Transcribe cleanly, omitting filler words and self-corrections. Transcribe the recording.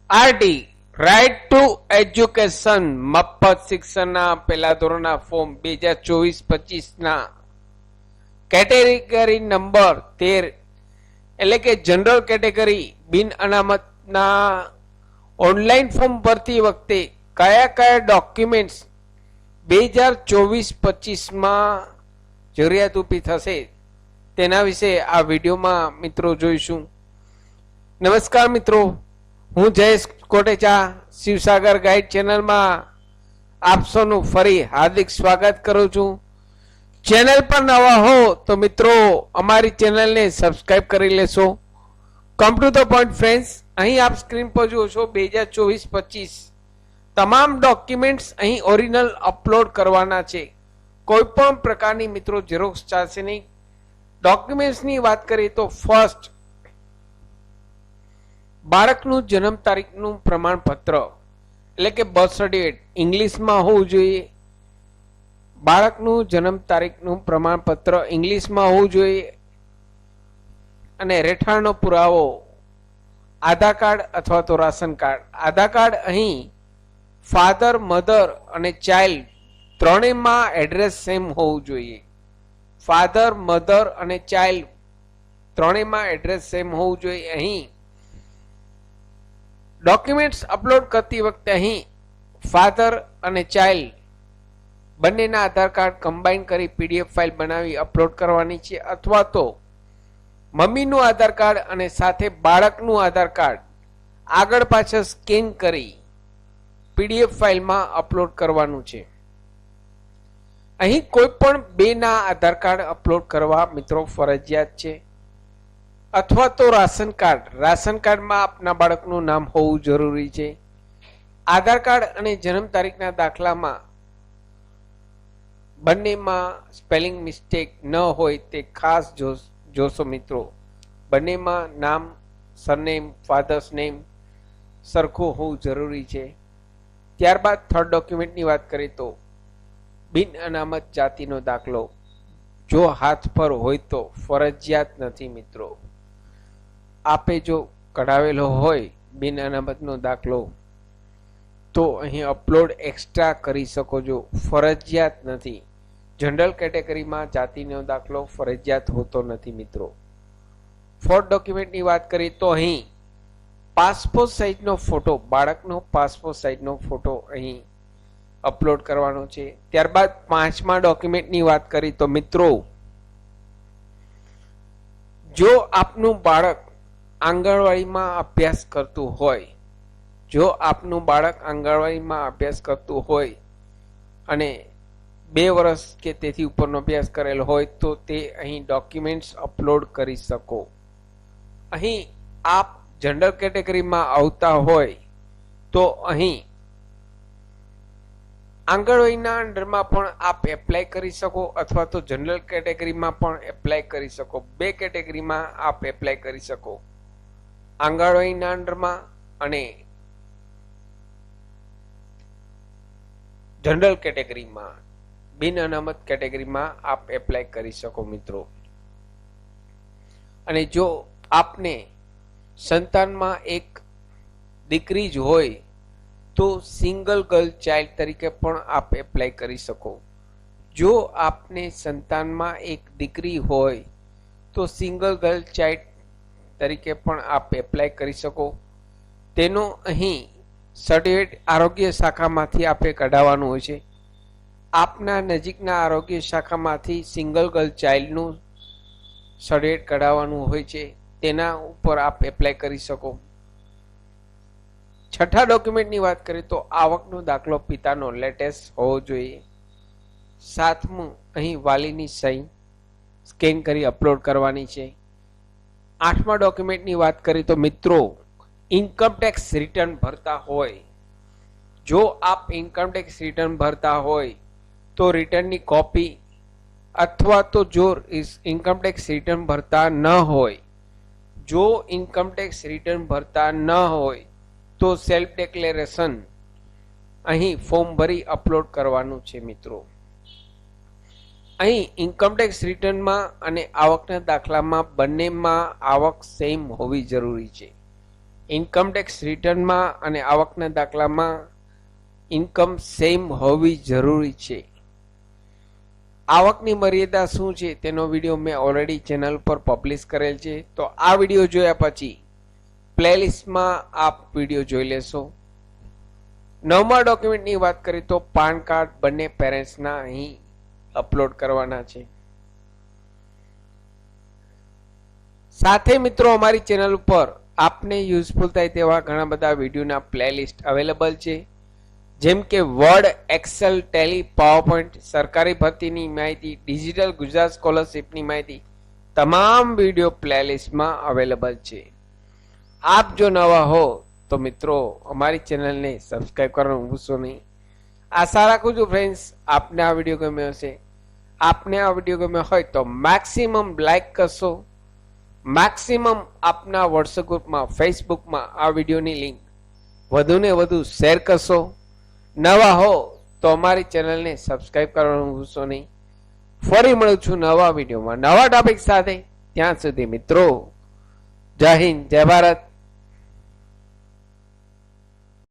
RT right to education મફત શિક્ષણના પહેલા ધોરણના ફોર્મ 2024-25ના કેટેગરી નંબર 13 એટલે કે જનરલ કેટેગરી બિન અનામતના ઓનલાઈન ફોર્મ ભરતી વખતે કયા કયા ડોક્યુમેન્ટ્સ 2024-25માં જરૂરિયાત ઊભી થશે તેના વિશે આ વિડીયોમાં મિત્રો જોઈશું. નમસ્કાર મિત્રો, હું જયેશ કોટેચા શિવસાગર ગાઈડ ચેનલમાં આપ સૌનું ફરી હાર્દિક સ્વાગત કરું છું. ચેનલ પર નવા હો તો મિત્રો અમારી ચેનલને સબસ્ક્રાઇબ કરી લેશો. Come to the point friends, અહીં આપ સ્ક્રીન પર જુઓ છો 2024-25 તમામ ડોક્યુમેન્ટ્સ અહીં ઓરિજિનલ અપલોડ કરવાના છે. કોઈ પણ પ્રકારની મિત્રો ઝેરોક્સ ચાલશે નહીં. ડોક્યુમેન્ટ્સની વાત કરીએ તો ફર્સ્ટ, બાળકનું જન્મ તારીખનું પ્રમાણપત્ર એટલે કે બર્થ સર્ટિફિકેટ ઇંગ્લિશમાં હોવું જોઈએ. બાળકનું જન્મ તારીખનું પ્રમાણપત્ર ઇંગ્લિશમાં હોવું જોઈએ. અને રહેઠાણનો પુરાવો આધાર કાર્ડ અથવા તો રાશન કાર્ડ. આધાર કાર્ડ અહીં ફાધર, મધર અને ચાઇલ્ડ ત્રણેયમાં એડ્રેસ સેમ હોવું જોઈએ. ફાધર, મધર અને ચાઇલ્ડ ત્રણેયમાં એડ્રેસ સેમ હોવું જોઈએ. અહીં ડોક્યુમેન્ટ્સ અપલોડ કરતી વખતે અહીં ફાધર અને ચાઇલ્ડ બંનેના આધાર કાર્ડ કમ્બાઈન કરી પીડીએફ ફાઇલ બનાવી અપલોડ કરવાની છે, અથવા તો મમ્મીનું આધાર કાર્ડ અને સાથે બાળકનું આધાર કાર્ડ આગળ પાછળ સ્કેન કરી પીડીએફ ફાઇલમાં અપલોડ કરવાનું છે. અહીં કોઈ પણ બેના આધાર કાર્ડ અપલોડ કરવા મિત્રો ફરજિયાત છે, અથવા તો રાશન કાર્ડ. રાશન કાર્ડમાં આપના બાળકનું નામ હોવું જરૂરી છે. આધાર કાર્ડ અને જન્મ તારીખના દાખલામાં બંનેમાં સ્પેલિંગ મિસ્ટેક ન હોય તે ખાસ જોશો મિત્રો. બંનેમાં નામ, સરનેમ, ફાધર્સ નેમ સરખું હોવું જરૂરી છે. ત્યારબાદ થર્ડ ડોક્યુમેન્ટની વાત કરીએ તો બિન અનામત જાતિનો દાખલો જો હાથ પર હોય તો ફરજિયાત નથી મિત્રો. આપે જો કઢાવેલો હોય બિન અનામતનો દાખલો તો અહીં અપલોડ એક્સ્ટ્રા કરી શકો છો, ફરજિયાત નથી. જનરલ કેટેગરીમાં જાતિનો દાખલો ફરજિયાત હોતો નથી મિત્રો. ફોર્થ ડોક્યુમેન્ટની વાત કરીએ તો અહીં પાસપોર્ટ સાઇઝનો ફોટો, બાળકનો પાસપોર્ટ સાઇઝનો ફોટો અહીં અપલોડ કરવાનો છે. ત્યારબાદ પાંચમા ડોક્યુમેન્ટની વાત કરીએ તો મિત્રો, જો આપનું બાળક આંગણવાડીમાં અભ્યાસ કરતું હોય, અને 2 વર્ષ કે તેથી ઉપરનો અભ્યાસ કરેલો હોય તો તે અહીં ડોક્યુમેન્ટ્સ અપલોડ કરી શકો. અહીં આપ જનરલ કેટેગરીમાં આવતા હોય તો અહીં આંગણવાડીના અંડરમાં પણ આપ એપ્લાય કરી શકો, અથવા તો જનરલ કેટેગરીમાં પણ એપ્લાય કરી શકો. 2 કેટેગરીમાં આપ એપ્લાય કરી શકો, આંગણવાડીના અંડરમાં અને જનરલ કેટેગરીમાં. બિન અનામત કેટેગરીમાં આપ એપ્લાય કરી શકો મિત્રો. અને જો આપને સંતાનમાં એક દીકરી જ હોય તો સિંગલ ગર્લ ચાઇલ્ડ તરીકે પણ આપ એપ્લાય કરી શકો. જો આપને સંતાનમાં એક દીકરી હોય તો સિંગલ ગર્લ ચાઇલ્ડ તરીકે પણ આપ એપ્લાય કરી શકો. તેનો અહીં સર્ટિફિકેટ આરોગ્ય શાખામાંથી આપે કઢાવવાનું હોય છે. આપના નજીકના આરોગ્ય શાખામાંથી સિંગલ ગર્લ ચાઇલ્ડનું સર્ટિફિકેટ કઢાવવાનું હોય છે, તેના ઉપર આપ એપ્લાય કરી શકો. છઠ્ઠા ડોક્યુમેન્ટની વાત કરીએ તો આવકનો દાખલો પિતાનો લેટેસ્ટ હોવો જોઈએ. સાતમું, અહીં વાલીની સહી સ્કેન કરી અપલોડ કરવાની છે. આઠમા ડોક્યુમેન્ટની વાત કરીએ તો મિત્રો, ઇન્કમટેક્સ રિટર્ન ભરતા હોય, જો આપ ઇન્કમટેક્સ રિટર્ન ભરતા હોય તો રિટર્નની કોપી, અથવા તો જો ઇન્કમટેક્સ રિટર્ન ભરતા ન હોય તો સેલ્ફ ડિક્લેરેશન અહીં ફોર્મ ભરી અપલોડ કરવાનું છે મિત્રો. અહીં ઇન્કમટેક્સ રિટર્નમાં અને આવકના દાખલામાં બંનેમાં આવક સેમ હોવી જરૂરી છે. ઇન્કમટેક્સ રિટર્નમાં અને આવકના દાખલામાં ઇન્કમ સેમ હોવી જરૂરી છે. આવકની મર્યાદા શું છે તેનો વિડીયો મેં ઓલરેડી ચેનલ પર પબ્લિશ કરેલ છે, તો આ વિડીયો જોયા પછી પ્લેલિસ્ટમાં આપ વિડીયો જોઈ લેશો. નવમા ડોક્યુમેન્ટની વાત કરીએ તો પાન કાર્ડ બંને પેરેન્ટ્સના અહીં અપલોડ કરવાના છે. સાથે મિત્રો અમારી ચેનલ ઉપર આપને યુઝફુલ થાય તેવા ઘણા બધા વિડીયોના પ્લેલિસ્ટ અવેલેબલ છે, જેમ કે વર્ડ, એક્સેલ, ટેલી, પાવરપોઈન્ટ, સરકારી ભરતીની માહિતી, ડિજિટલ ગુજરાત સ્કોલરશિપની માહિતી તમામ વિડીયો પ્લેલિસ્ટમાં અવેલેબલ છે. આપ જો નવા હો તો મિત્રો અમારી ચેનલને સબસ્ક્રાઈબ કરવાનું ભૂલશો નહીં. આશા રાખું છું ફ્રેન્ડ્સ આપને આ વિડીયો ગમ્યો હશે. આપને આ વિડીયો ગમ્યો હોય તો મેક્સિમમ લાઈક કરશો, મેક્સિમમ આપના વોટ્સએપ ગ્રુપમાં, ફેસબુકમાં આ વિડીયોની લિંક વધુને વધુ શેર કરશો. નવા હો તો અમારી ચેનલને સબસ્ક્રાઈબ કરવાનું ભૂલશો નહીં. ફરી મળું છું નવા વિડીયોમાં નવા ટોપિક સાથે. ત્યાં સુધી મિત્રો જય હિન્દ, જય ભારત.